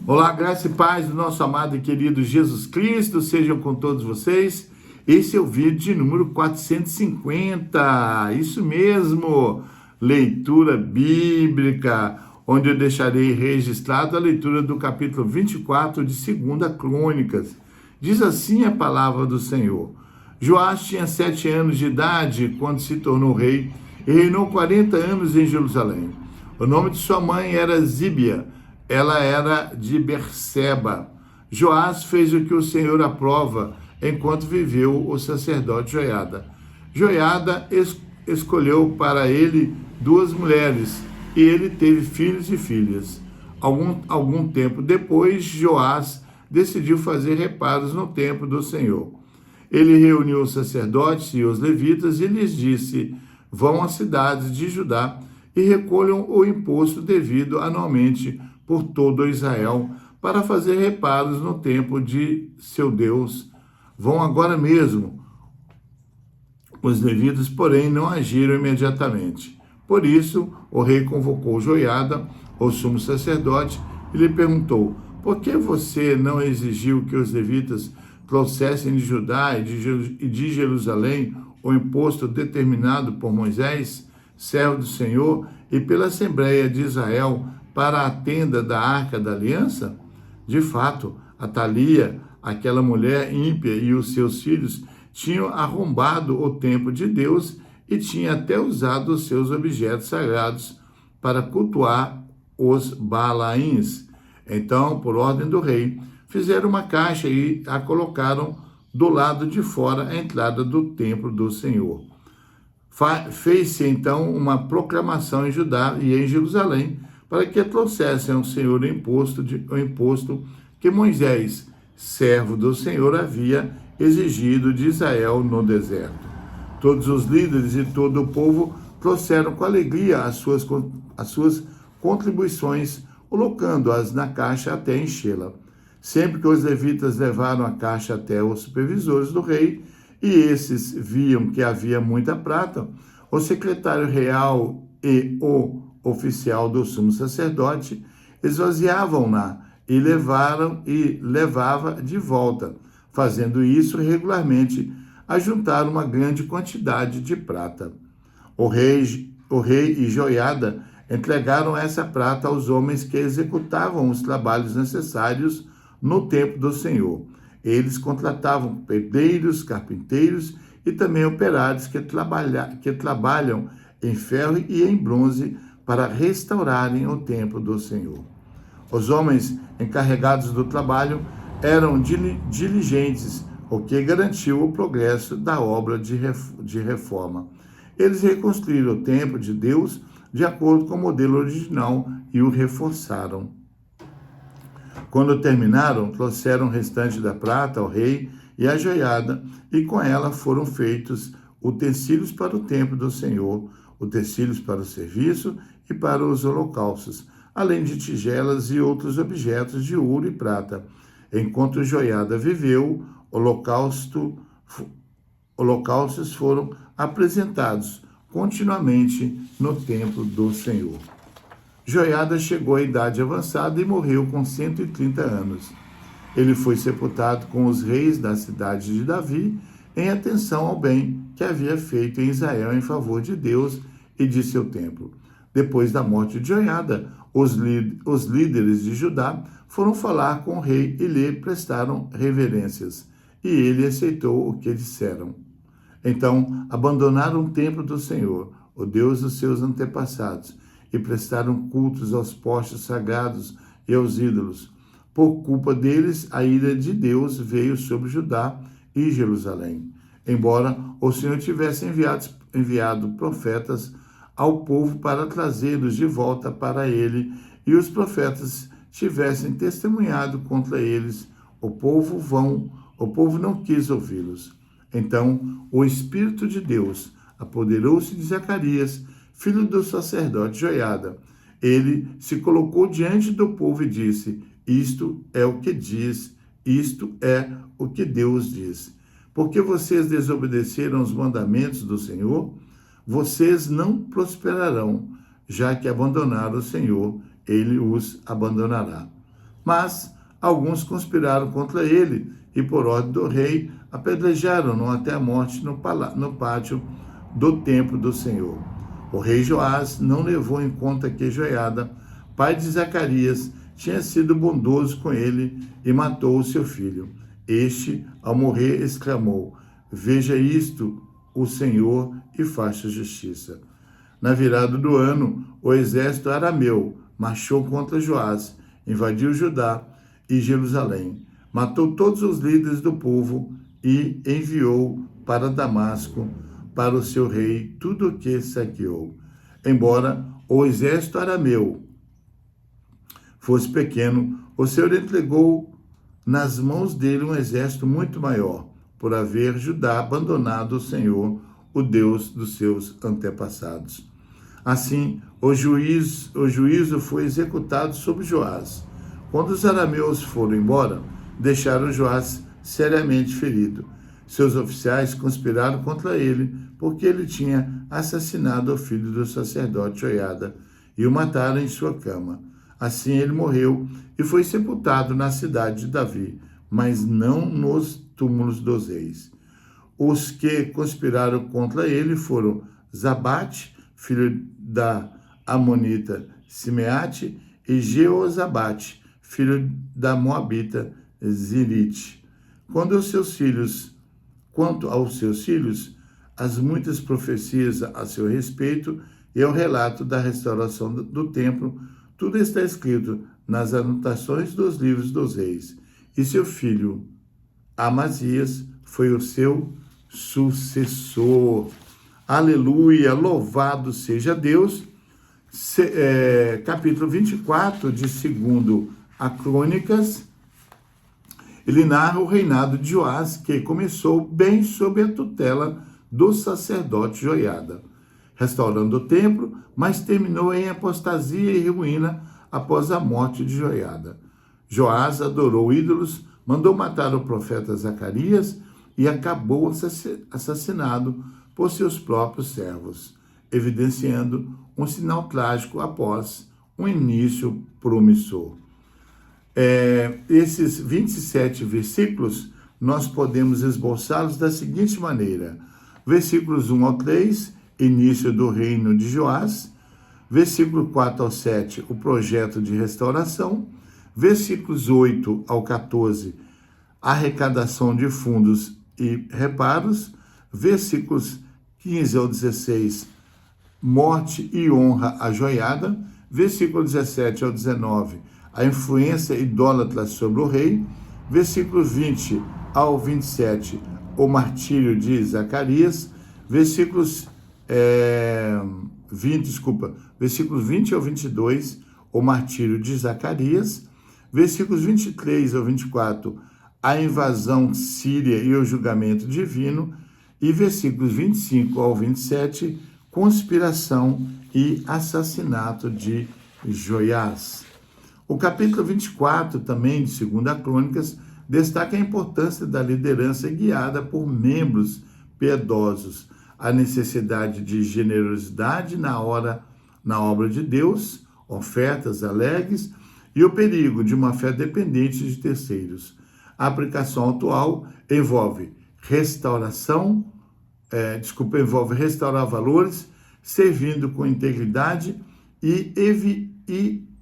Olá, graça e paz do nosso amado e querido Jesus Cristo, sejam com todos vocês. Esse é o vídeo de número 450, isso mesmo, leitura bíblica, onde eu deixarei registrado a leitura do capítulo 24 de 2 Crônicas. Diz assim a palavra do Senhor: Joás tinha 7 anos de idade quando se tornou rei e reinou 40 anos em Jerusalém. O nome de sua mãe era Zíbia. Ela era de Berseba. Joás fez o que o Senhor aprova enquanto viveu o sacerdote Joiada. Joiada escolheu para ele 2 mulheres e ele teve filhos e filhas. Algum tempo depois, Joás decidiu fazer reparos no templo do Senhor. Ele reuniu os sacerdotes e os levitas e lhes disse: vão às cidades de Judá e recolham o imposto devido anualmente por todo Israel, para fazer reparos no templo de seu Deus. Vão agora mesmo. Os levitas, porém, não agiram imediatamente. Por isso, o rei convocou Joiada, o sumo sacerdote, e lhe perguntou: por que você não exigiu que os levitas trouxessem de Judá e de Jerusalém o imposto determinado por Moisés, servo do Senhor, e pela Assembleia de Israel, para a tenda da Arca da Aliança? De fato, Atalia, aquela mulher ímpia, e os seus filhos tinham arrombado o templo de Deus e tinha até usado os seus objetos sagrados para cultuar os Baalaíns. Então, por ordem do rei, fizeram uma caixa e a colocaram do lado de fora a entrada do templo do Senhor. Fez-se então uma proclamação em Judá e em Jerusalém para que trouxessem ao Senhor o imposto que Moisés, servo do Senhor, havia exigido de Israel no deserto. Todos os líderes e todo o povo trouxeram com alegria as suas contribuições, colocando-as na caixa até enchê-la. Sempre que os levitas levaram a caixa até os supervisores do rei, e esses viam que havia muita prata, o secretário real e o oficial do sumo sacerdote esvaziavam-na e levava de volta, fazendo isso regularmente, a juntar uma grande quantidade de prata. O rei e Joiada entregaram essa prata aos homens que executavam os trabalhos necessários no templo do Senhor. Eles contratavam pedreiros, carpinteiros e também operários que trabalham em ferro e em bronze para restaurarem o templo do Senhor. Os homens encarregados do trabalho eram diligentes, o que garantiu o progresso da obra de reforma. Eles reconstruíram o templo de Deus de acordo com o modelo original e o reforçaram. Quando terminaram, trouxeram o restante da prata ao rei e à Joiada, e com ela foram feitos utensílios para o templo do Senhor, utensílios para o serviço e para os holocaustos, além de tigelas e outros objetos de ouro e prata. Enquanto Joiada viveu, holocaustos foram apresentados continuamente no templo do Senhor. Joiada chegou à idade avançada e morreu com 130 anos. Ele foi sepultado com os reis da cidade de Davi, em atenção ao bem que havia feito em Israel em favor de Deus e de seu templo. Depois da morte de Joiada, os líderes de Judá foram falar com o rei e lhe prestaram reverências, e ele aceitou o que disseram. Então abandonaram o templo do Senhor, o Deus dos seus antepassados, e prestaram cultos aos postes sagrados e aos ídolos. Por culpa deles, a ira de Deus veio sobre Judá e Jerusalém. Embora o Senhor tivesse enviado profetas ao povo para trazê-los de volta para ele, e os profetas tivessem testemunhado contra eles, o povo não quis ouvi-los. Então o Espírito de Deus apoderou-se de Zacarias, filho do sacerdote Joiada. Ele se colocou diante do povo e disse: isto é o que Deus diz. Porque vocês desobedeceram os mandamentos do Senhor, vocês não prosperarão, já que abandonaram o Senhor, ele os abandonará. Mas alguns conspiraram contra ele e, por ordem do rei, apedrejaram-no até a morte no pátio do templo do Senhor. O rei Joás não levou em conta que Joiada, pai de Zacarias, tinha sido bondoso com ele e matou o seu filho. Este, ao morrer, exclamou: veja isto, o Senhor, e faça justiça. Na virada do ano, o exército arameu marchou contra Joás, invadiu Judá e Jerusalém, matou todos os líderes do povo e enviou para Damasco, para o seu rei, tudo o que saqueou. Embora o exército arameu fosse pequeno, o Senhor entregou nas mãos dele um exército muito maior, por haver Judá abandonado o Senhor, o Deus dos seus antepassados. Assim, o juízo foi executado sobre Joás. Quando os arameus foram embora, deixaram Joás seriamente ferido. Seus oficiais conspiraram contra ele, porque ele tinha assassinado o filho do sacerdote Joiada e o mataram em sua cama. Assim ele morreu e foi sepultado na cidade de Davi, mas não nos túmulos dos reis. Os que conspiraram contra ele foram Zabate, filho da amonita Simeate, e Jeozabate, filho da moabita Zirite. Quanto aos seus filhos, as muitas profecias a seu respeito e ao relato da restauração do templo, tudo está escrito nas anotações dos livros dos reis. E seu filho Amazias foi o seu sucessor. Aleluia, louvado seja Deus. Capítulo 24 de 2 a Crônicas, ele narra o reinado de Joás, que começou bem sob a tutela do sacerdote Joiada, restaurando o templo, mas terminou em apostasia e ruína após a morte de Joiada. Joás adorou ídolos, mandou matar o profeta Zacarias e acabou assassinado por seus próprios servos, evidenciando um sinal trágico após um início promissor. Esses 27 versículos, nós podemos esboçá-los da seguinte maneira: versículos 1 ao 3, início do reino de Joás; versículo 4 ao 7, o projeto de restauração; versículos 8 ao 14, arrecadação de fundos e reparos; versículos 15 ao 16, morte e honra à Joiada; versículo 17 ao 19, a influência idólatra sobre o rei; versículo 20 ao 27, o martírio de Zacarias; versículos 20 ao 22, o martírio de Zacarias; versículos 23 ao 24, a invasão síria e o julgamento divino; e versículos 25 ao 27, conspiração e assassinato de Joiás. O capítulo 24, também de 2 Crônicas, destaca a importância da liderança guiada por membros piedosos, a necessidade de generosidade na obra de Deus, ofertas alegres e o perigo de uma fé dependente de terceiros. A aplicação atual envolve restaurar valores, servindo com integridade e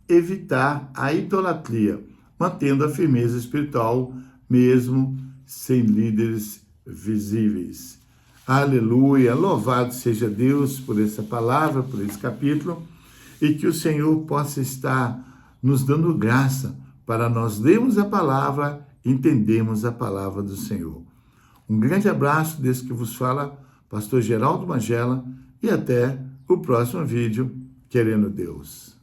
evitar a idolatria, mantendo a firmeza espiritual, mesmo sem líderes visíveis. Aleluia! Louvado seja Deus por essa palavra, por esse capítulo, e que o Senhor possa estar nos dando graça para nós lermos a palavra, entendermos a palavra do Senhor. Um grande abraço desse que vos fala, Pastor Geraldo Magela, e até o próximo vídeo, querendo Deus.